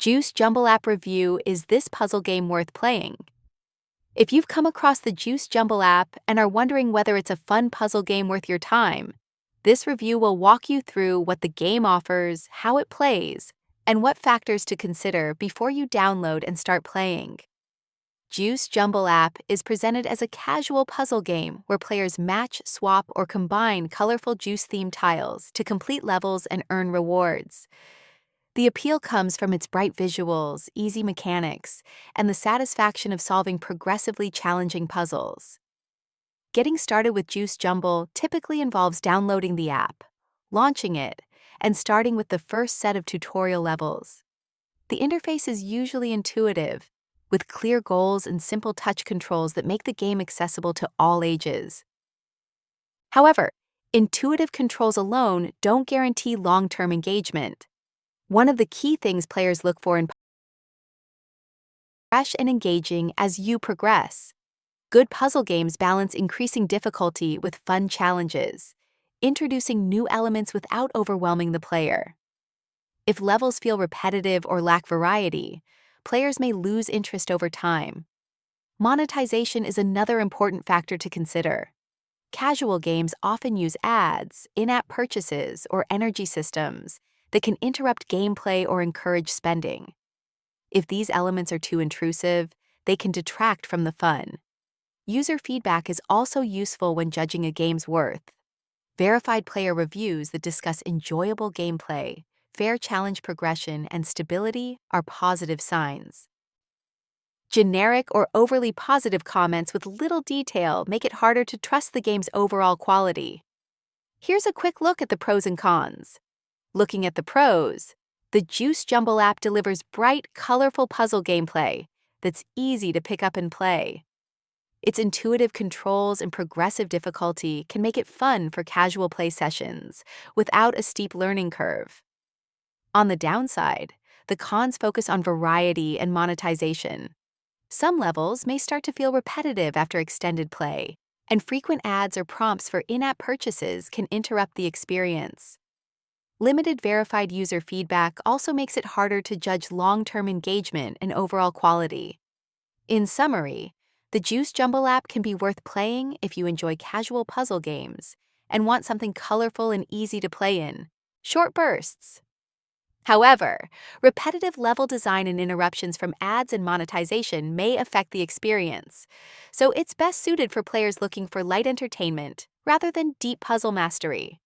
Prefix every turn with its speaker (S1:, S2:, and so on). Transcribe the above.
S1: Juice Jumble app review: is this puzzle game worth playing? If you've come across the Juice Jumble app and are wondering whether it's a fun puzzle game worth your time, this review will walk you through what the game offers, how it plays, and what factors to consider before you download and start playing. Juice Jumble app is presented as a casual puzzle game where players match, swap, or combine colorful juice-themed tiles to complete levels and earn rewards. The appeal comes from its bright visuals, easy mechanics, and the satisfaction of solving progressively challenging puzzles. Getting started with Juice Jumble typically involves downloading the app, launching it, and starting with the first set of tutorial levels. The interface is usually intuitive, with clear goals and simple touch controls that make the game accessible to all ages. However, intuitive controls alone don't guarantee long-term engagement. One of the key things players look for in fresh and engaging as you progress. Good puzzle games balance increasing difficulty with fun challenges, introducing new elements without overwhelming the player. If levels feel repetitive or lack variety, players may lose interest over time. Monetization is another important factor to consider. Casual games often use ads, in-app purchases, or energy systems that can interrupt gameplay or encourage spending. If these elements are too intrusive, they can detract from the fun. User feedback is also useful when judging a game's worth. Verified player reviews that discuss enjoyable gameplay, fair challenge progression, and stability are positive signs. Generic or overly positive comments with little detail make it harder to trust the game's overall quality. Here's a quick look at the pros and cons. Looking at the pros, the Juice Jumble app delivers bright, colorful puzzle gameplay that's easy to pick up and play. Its intuitive controls and progressive difficulty can make it fun for casual play sessions without a steep learning curve. On the downside, the cons focus on variety and monetization. Some levels may start to feel repetitive after extended play, and frequent ads or prompts for in-app purchases can interrupt the experience. Limited verified user feedback also makes it harder to judge long-term engagement and overall quality. In summary, the Juice Jumble app can be worth playing if you enjoy casual puzzle games and want something colorful and easy to play in short bursts. However, repetitive level design and interruptions from ads and monetization may affect the experience, so it's best suited for players looking for light entertainment rather than deep puzzle mastery.